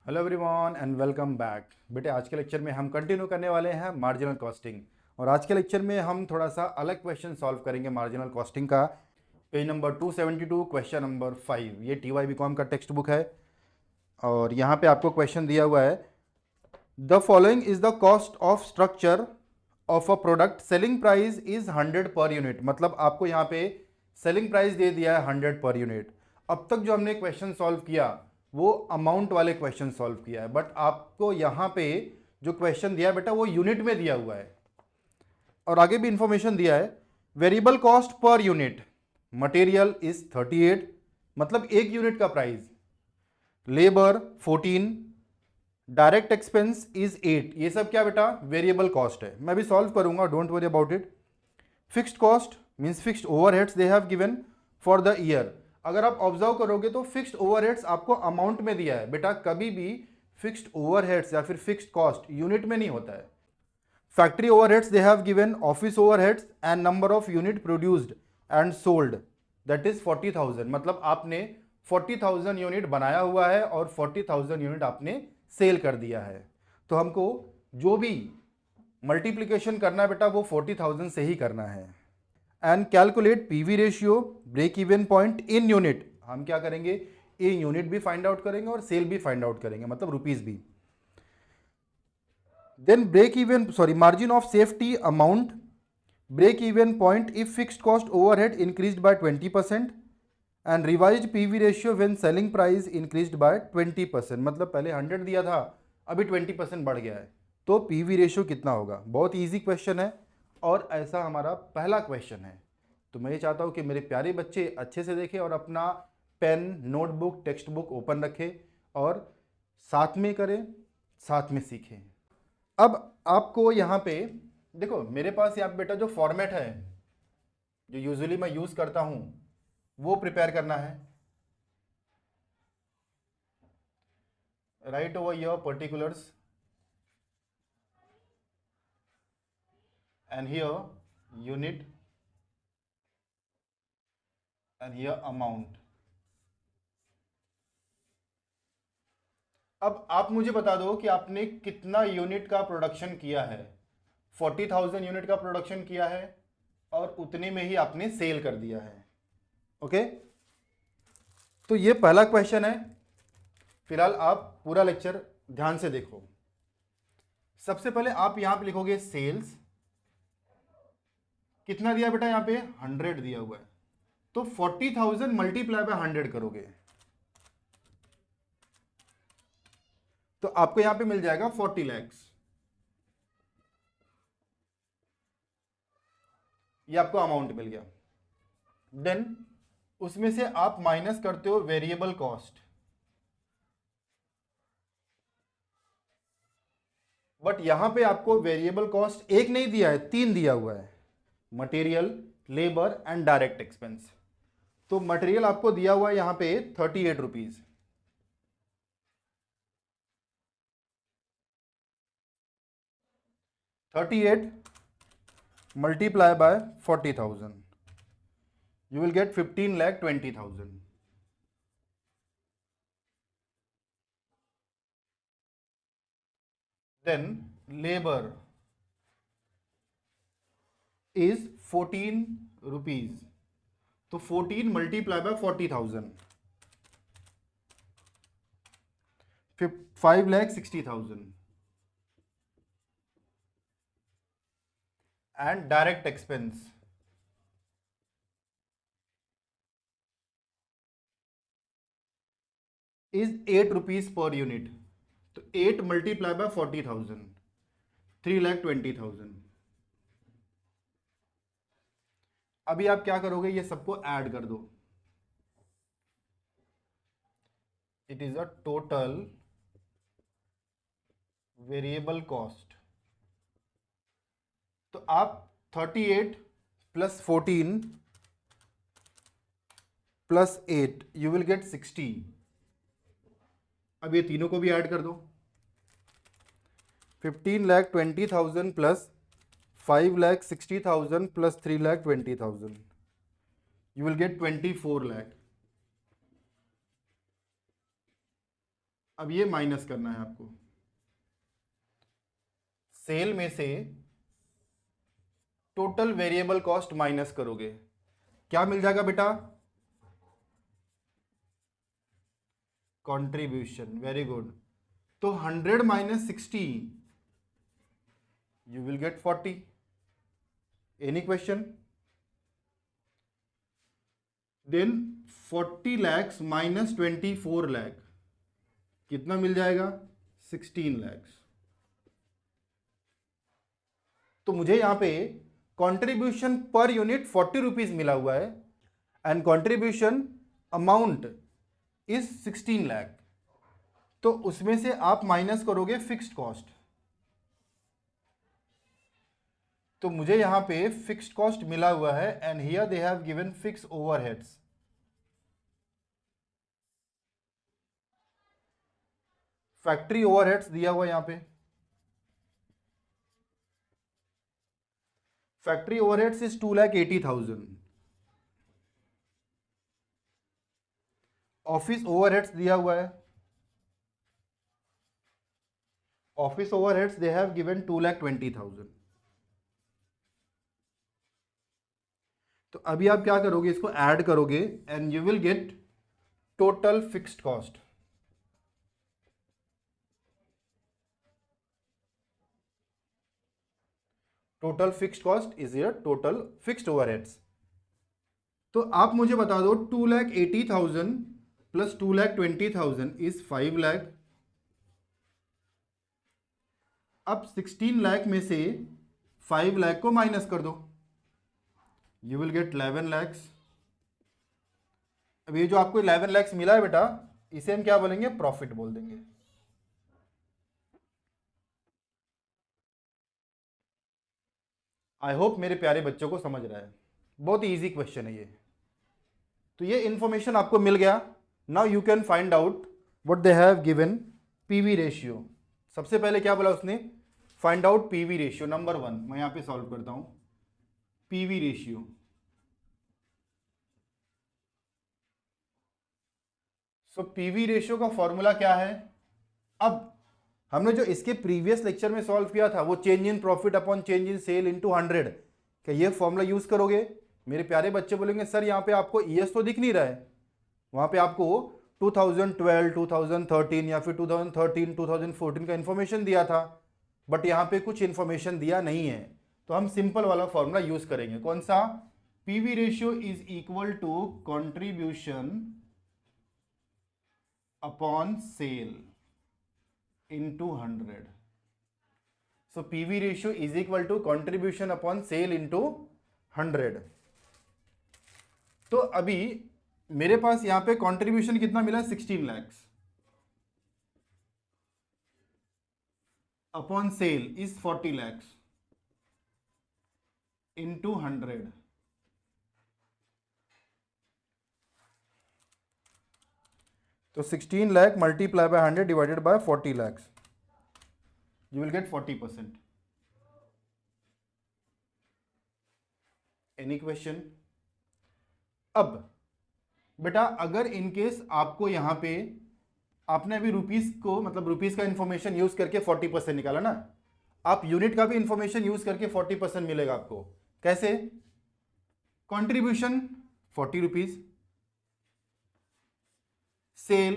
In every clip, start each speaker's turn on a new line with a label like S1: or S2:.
S1: Hello everyone and welcome back. बेटे आज के लेक्चर में हम कंटिन्यू करने वाले हैं मार्जिनल कॉस्टिंग। और आज के लेक्चर में हम थोड़ा सा अलग क्वेश्चन सॉल्व करेंगे मार्जिनल कॉस्टिंग का। Page number 272 question number 5। ये TY BCom का टेक्स्ट बुक है और यहाँ पे आपको क्वेश्चन दिया हुआ है, the following is the cost of structure of a product, selling price is 100 per unit. मतलब आपको यहाँ पे सेलिंग प्राइस दे दिया है 100 पर यूनिट। अब तक जो हमने क्वेश्चन सॉल्व किया वो अमाउंट वाले क्वेश्चन सॉल्व किया है, बट आपको यहाँ पे जो क्वेश्चन दिया है बेटा वो यूनिट में दिया हुआ है। और आगे भी इंफॉर्मेशन दिया है, variable cost per unit material is 38, मतलब एक यूनिट का price, labour 14, direct expense is 8। ये सब क्या बेटा वेरिएबल कॉस्ट है। मैं भी सॉल्व करूंगा, don't worry about it. Fixed cost means fixed overheads they have given for the year. अगर आप ऑब्जर्व करोगे तो फिक्स्ड ओवरहेड्स आपको अमाउंट में दिया है बेटा, कभी भी फिक्स्ड ओवरहेड्स या फिर फिक्स्ड कॉस्ट यूनिट में नहीं होता है। Factory overheads they have given office overheads and number of unit produced and sold, that is 40,000। मतलब आपने 40,000 यूनिट बनाया हुआ है और 40,000 यूनिट आपने सेल कर दिया है। तो हमको जो भी मल्टीप्लीकेशन करना है बेटा वो 40,000 से ही करना है। And calculate PV ratio break even point in unit. हम क्या करेंगे, इन यूनिट भी फाइंड आउट करेंगे और सेल भी फाइंड आउट करेंगे, मतलब रुपीज भी। Then break even margin of safety amount, break even point if fixed cost overhead increased by 20% and revised PV ratio when selling price increased by 20%। मतलब पहले 100 दिया था, अभी 20% बढ़ गया है, तो पीवी रेशियो कितना होगा। बहुत इजी क्वेश्चन है और ऐसा हमारा पहला क्वेश्चन है। तो मैं ये चाहता हूँ कि मेरे प्यारे बच्चे अच्छे से देखें और अपना pen, notebook, text book open रखें और साथ में करें, साथ में सीखें। अब आपको यहाँ पे देखो, मेरे पास यहाँ पे बेटा जो फॉर्मेट है जो यूजुअली मैं यूज़ करता हूँ वो प्रिपेयर करना है। Right over your particulars and here unit and here amount। अब आप मुझे बता दो कि आपने कितना यूनिट का प्रोडक्शन किया है। 40,000 यूनिट का प्रोडक्शन किया है और उतने में ही आपने सेल कर दिया है। ओके, तो ये पहला क्वेश्चन है। फिलहाल आप पूरा लेक्चर ध्यान से देखो। सबसे पहले आप यहां पे लिखोगे सेल्स, कितना दिया बेटा, यहां पे 100 दिया हुआ है, तो 40,000 मल्टीप्लाई बाय 100 करोगे तो आपको यहां पे मिल जाएगा 40 लैक्स। ये आपको अमाउंट मिल गया। देन उसमें से आप माइनस करते हो वेरिएबल कॉस्ट, बट यहां पे आपको वेरिएबल कॉस्ट एक नहीं दिया है, 3 दिया हुआ है, material, labour and direct expense. तो मटेरियल आपको दिया हुआ है यहां पे 38 rupees, 38 multiply by 40,000, you will get 15,20,000। then labor is 14 rupees, तो 14 multiply by 40,000, 5,60,000। And direct expense is 8 rupees per unit, तो 8 मल्टीप्लाई बाय 40,000, 3,20,000। अभी आप क्या करोगे, ये सबको ऐड कर दो। It is a total variable cost. तो आप 38 plus 14 plus 8 you will gate 60। अब ये तीनों को भी ऐड कर दो, 15,20,000 plus 5,60,000 plus 3,20,000, you will get 24 lakh। अब ये माइनस करना है आपको, सेल में से टोटल वेरिएबल कॉस्ट माइनस करोगे, क्या मिल जाएगा बेटा? कंट्रीब्यूशन। Very good. तो 100 minus 60, you will get 40। Any question? Then 40 lakhs minus 24 lakh, कितना मिल जाएगा? 16 लैक्स। तो मुझे यहां पे कंट्रीब्यूशन पर यूनिट 40 रुपीज मिला हुआ है and contribution amount is 16 lakh. तो उसमें से आप माइनस करोगे फिक्स्ड कॉस्ट। तो मुझे यहां पे फिक्स्ड कॉस्ट मिला हुआ है and here they have given fix overheads. Factory overheads दिया हुआ यहां पे, factory overheads is 2,80,000। Office overheads दिया हुआ है, office overheads they have given 2,20,000। तो अभी आप क्या करोगे, इसको ऐड करोगे and you will get total fixed cost. Total fixed cost is your total fixed overheads. तो आप मुझे बता दो 2,80,000 प्लस 2,20,000 इज 5 लाख। अब 16 लाख में से 5 लाख को माइनस कर दो, यू विल गेट 11 लैक्स। अब ये जो आपको 11 लैक्स मिला है बेटा, इसे हम क्या बोलेंगे? प्रॉफिट बोल देंगे। आई होप मेरे प्यारे बच्चों को समझ रहा है, बहुत ही इजी क्वेश्चन है ये। तो ये इंफॉर्मेशन आपको मिल गया। Now you can find out what they have given PV ratio. सबसे पहले क्या बोला उसने? Find out PV ratio. Number 1 मैं यहां पे सॉल्व करता हूं, पीवी रेशियो। सो पीवी रेशियो का फॉर्मूला क्या है? अब हमने जो इसके प्रीवियस लेक्चर में सॉल्व किया था, वो change in profit upon change in sale into 100, क्या ये फॉर्मूला यूज करोगे? मेरे प्यारे बच्चे बोलेंगे सर यहाँ पे आपको ईएस तो दिख नहीं रहा है, वहां पे आपको 2012, 2013 या फिर 2013, 2014 का इंफॉर्मेशन दिया था, बट यहाँ पे कुछ इंफॉर्मेशन दिया नहीं है। तो हम सिंपल वाला फॉर्मूला यूज करेंगे। कौन सा? PV ratio is equal to contribution upon sale into 100. So PV ratio is equal to contribution upon sale into 100. तो अभी मेरे पास यहां पे कंट्रीब्यूशन कितना मिला? 16 lakhs upon sale is 40 lakhs into 100। तो 16 lakh multiply by 100 divided by 40 lakhs, you will get 40%. Any question? अब बेटा अगर इनकेस आपको यहां पे आपने अभी रुपीस को मतलब रुपीस का इंफॉर्मेशन यूज करके 40% निकाला ना, आप यूनिट का भी इंफॉर्मेशन यूज करके 40% मिलेगा आपको। कैसे? Contribution 40 rupees, sale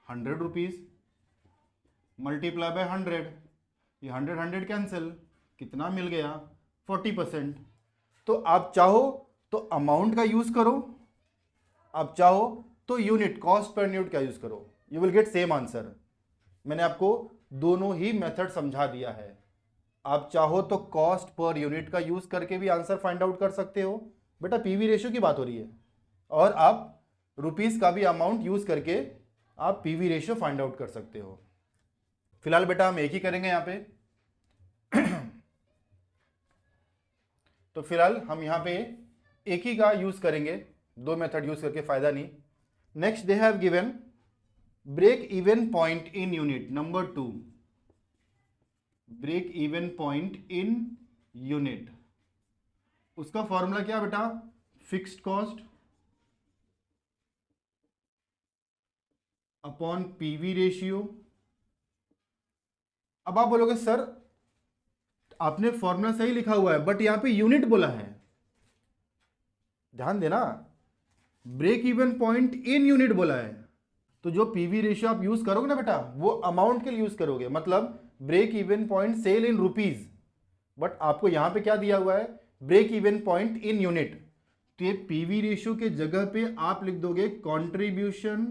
S1: 100 rupees, multiply by 100, ये 100 कैंसिल, कितना मिल गया? 40%। तो आप चाहो तो अमाउंट का यूज करो, आप चाहो तो यूनिट कॉस्ट पर यूनिट का यूज करो, you will get same answer. मैंने आपको दोनों ही मेथड समझा दिया है। आप चाहो तो कॉस्ट पर यूनिट का यूज करके भी आंसर फाइंड आउट कर सकते हो, बेटा पीवी रेशियो की बात हो रही है, और आप रुपीस का भी अमाउंट यूज करके आप पीवी रेशियो फाइंड आउट कर सकते हो। फिलहाल बेटा हम एक ही करेंगे यहां पे। तो फिलहाल हम यहां पे एक ही का यूज करेंगे, दो मेथड यूज करके फायदा नहीं। Next they have given break even point in unit. Number 2, break even point in unit. उसका फॉर्मूला क्या बेटा? Fixed cost upon PV ratio. अब आप बोलोगे सर आपने फॉर्मूला सही लिखा हुआ है बट यहां पे यूनिट बोला है, ध्यान देना, break even point in unit बोला है, तो जो पीवी रेशियो आप यूज करोगे ना बेटा वो अमाउंट के लिए यूज करोगे, मतलब break even point sale in rupees, but आपको यहां पे क्या दिया हुआ है, break even point in unit, तो ये पीवी रेशियो के जगह पे आप लिख दोगे कंट्रीब्यूशन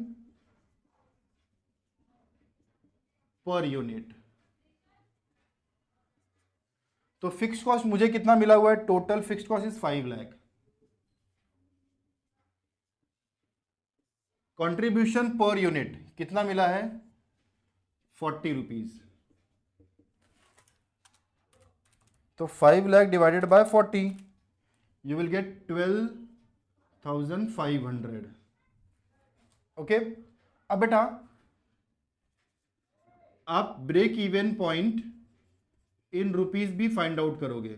S1: पर यूनिट। तो फिक्स्ड कॉस्ट मुझे कितना मिला हुआ है, total fixed cost is 5 lakh, contribution per unit कितना मिला है 40 रुपीज, तो 5 lakh divided by 40 you will get 12,500। Okay, अब बेटा आप break even point in rupees भी फाइंड आउट करोगे,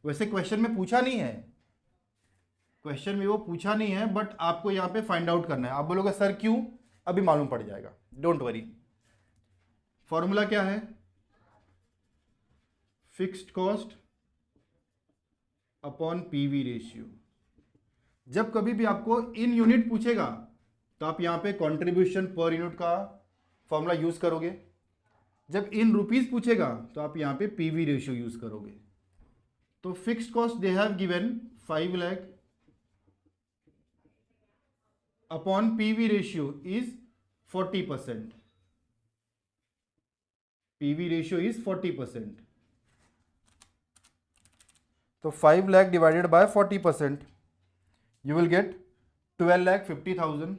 S1: वैसे क्वेश्चन में पूछा नहीं है, क्वेश्चन में वो पूछा नहीं है बट आपको यहां पे फाइंड आउट करना है। आप बोलोगे सर क्यों, अभी मालूम पड़ जाएगा, डोंट वरी। फॉर्मूला क्या है, fixed cost upon PV ratio. जब कभी भी आपको इन यूनिट पूछेगा तो आप यहां पे कंट्रीब्यूशन पर यूनिट का फॉर्मूला यूज करोगे, जब इन रुपीज पूछेगा तो आप यहां पे पीवी रेशियो यूज करोगे। तो fixed cost they have given 5 lakh upon PV ratio is 40%, PV ratio is 40%, तो 5 lakh divided by 40% you will gate 12,50,000,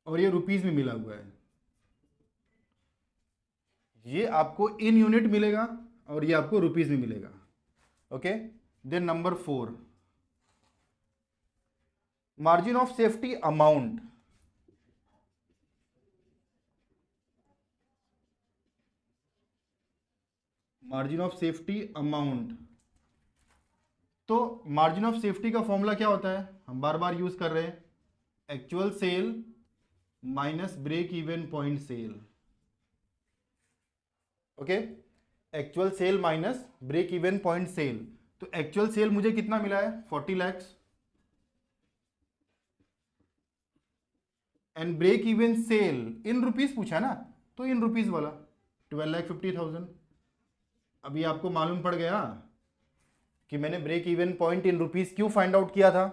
S1: और ये रुपीज में मिला हुआ है, ये आपको इन यूनिट मिलेगा और ये आपको रुपीज में मिलेगा। Okay, then number 4, margin of safety amount. Margin of safety amount, तो मार्जिन ऑफ सेफ्टी का फॉर्मूला क्या होता है, हम बार बार यूज कर रहे हैं, actual sale minus break even point sale. Okay, actual sale minus break even point sale, तो एक्चुअल सेल मुझे कितना मिला है 40 lakh, and break even sale in rupees पूछा ना, तो इन रुपीज वाला 12,50,000। अभी आपको मालूम पड़ गया कि मैंने break even point in rupees क्यों फाइंड आउट किया था।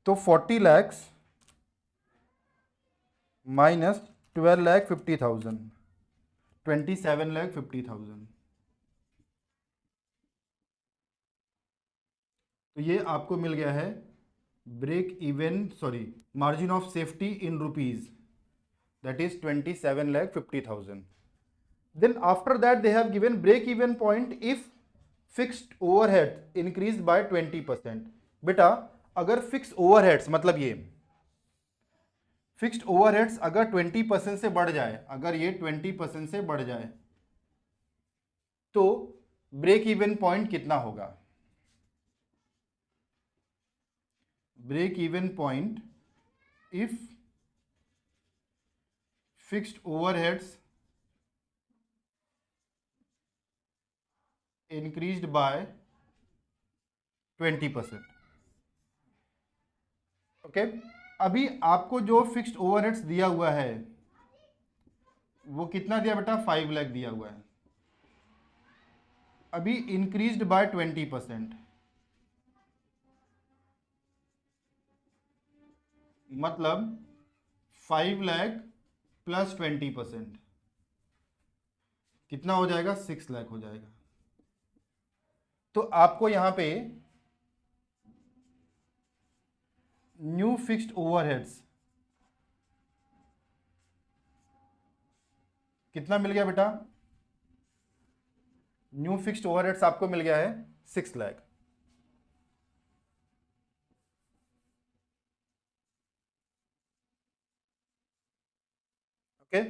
S1: तो 40 लाख माइनस 12,50,000, 27,50,000, तो ये आपको मिल गया है break even margin of safety in rupees, that is 27,50,000. Then after that they have given break even point if fixed overhead increased by 20%. बेटा अगर फिक्स ओवरहेड्स, मतलब ये फिक्स्ड ओवरहेड्स अगर 20% से बढ़ जाए, अगर ये 20% से बढ़ जाए तो ब्रेक इवन पॉइंट कितना होगा, break even point if fixed overheads increased by 20%। Okay, अभी आपको जो फिक्स्ड ओवरहेड्स दिया हुआ है वो कितना दिया बेटा 5 लाख दिया हुआ है, अभी इंक्रीज्ड बाय 20%, मतलब 5 लाख प्लस 20% कितना हो जाएगा 6 लाख हो जाएगा। तो आपको यहां पे न्यू फिक्स्ड ओवरहेड्स कितना मिल गया बेटा, न्यू फिक्स्ड ओवरहेड्स आपको मिल गया है 6 lakh. Okay,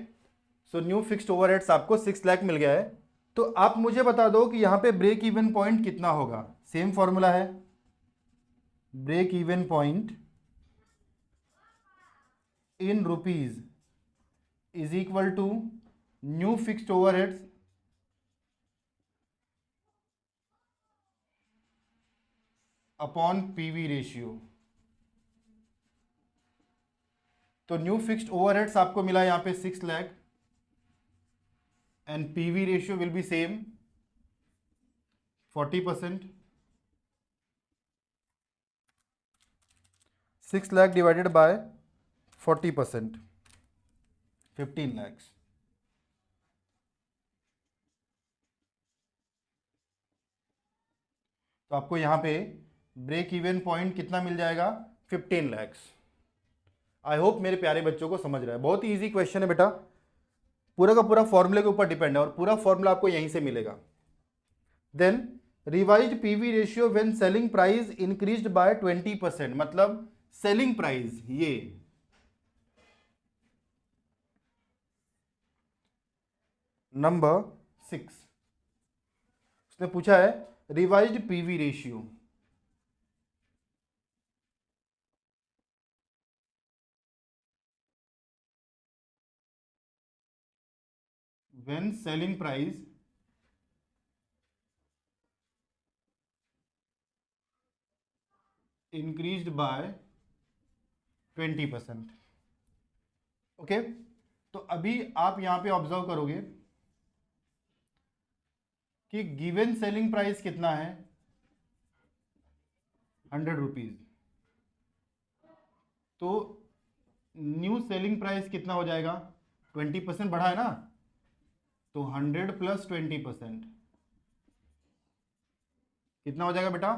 S1: so new fixed overheads आपको 6 लाख मिल गया है। तो आप मुझे बता दो कि यहां पे ब्रेक इवन पॉइंट कितना होगा, सेम फॉर्मूला है, break even point in rupees is equal to new fixed overheads upon PV ratio. तो न्यू फिक्स्ड ओवरहेड्स आपको मिला यहां पे 6 lakh and PV ratio will be same 40%। 6 lakh divided by 40%, 15 lakhs। तो आपको यहां पे ब्रेक इवन पॉइंट कितना मिल जाएगा? 15 lakhs। आई होप मेरे प्यारे बच्चों को समझ रहा है। बहुत ही ईजी क्वेश्चन है बेटा, पूरा का पूरा फॉर्मूले के ऊपर डिपेंड है और पूरा फॉर्मूला आपको यहीं से मिलेगा। Then revised PV ratio when selling price increased by 20%, मतलब सेलिंग प्राइस ये नंबर 6 उसने पूछा है revised PV ratio. When selling price increased by 20%। Okay, तो अभी आप यहां पे ऑब्जर्व करोगे कि गिवन सेलिंग प्राइस कितना है? 100 रुपीज। तो न्यू सेलिंग प्राइस कितना हो जाएगा? 20% बढ़ा है ना, तो 100 प्लस 20% कितना हो जाएगा बेटा?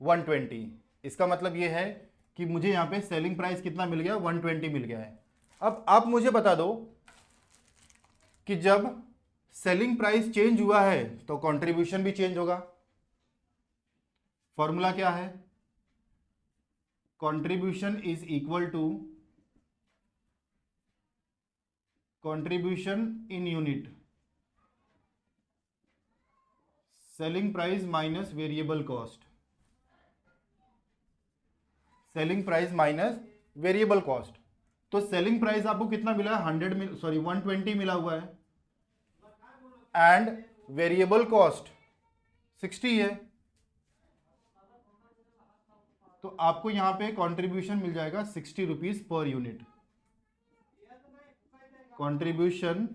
S1: 120। इसका मतलब ये है कि मुझे यहां पे सेलिंग प्राइस कितना मिल गया? 120 मिल गया है। अब आप मुझे बता दो कि जब सेलिंग प्राइस चेंज हुआ है तो कंट्रीब्यूशन भी चेंज होगा। फॉर्मूला क्या है? Contribution is equal to contribution in unit selling price minus variable cost. Selling price minus variable cost. तो सेलिंग प्राइस आपको कितना मिला है? 120 मिला हुआ है एंड वेरिएबल कॉस्ट 60 है। तो आपको यहां पे कंट्रीब्यूशन मिल जाएगा 60 rupees per unit. Contribution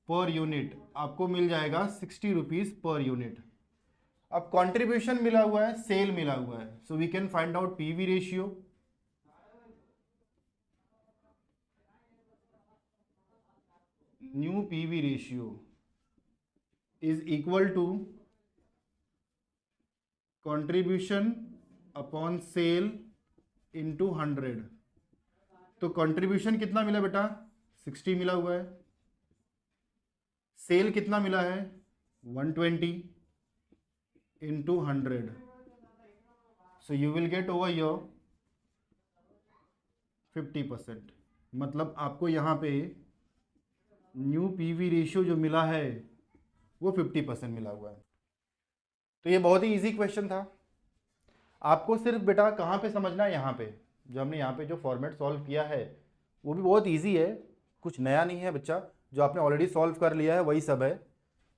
S1: per unit आपको मिल जाएगा 60 रुपीज पर यूनिट। अब कंट्रीब्यूशन मिला हुआ है, सेल मिला हुआ है, so we can find out PV ratio. New PV ratio is equal to contribution upon sale into 100। तो कंट्रीब्यूशन कितना मिला बेटा? 60 मिला हुआ है। सेल कितना मिला है? 120 into 100। So you will get over your 50%। मतलब आपको यहां पे न्यू पीवी रेशियो जो मिला है वो 50% मिला हुआ है। तो ये बहुत ही इजी क्वेश्चन था। आपको सिर्फ बेटा कहाँ पे समझना है? यहाँ पे जो हमने यहाँ पे जो फॉर्मेट सॉल्व किया है वो भी बहुत इजी है, कुछ नया नहीं है बच्चा। जो आपने ऑलरेडी सॉल्व कर लिया है वही सब है।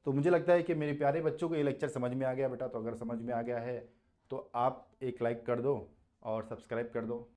S1: तो मुझे लगता है कि मेरे प्यारे बच्चों को ये लेक्चर समझ में आ गया बेटा। तो अगर समझ में आ गया है तो आप एक लाइक कर दो और सब्सक्राइब कर दो।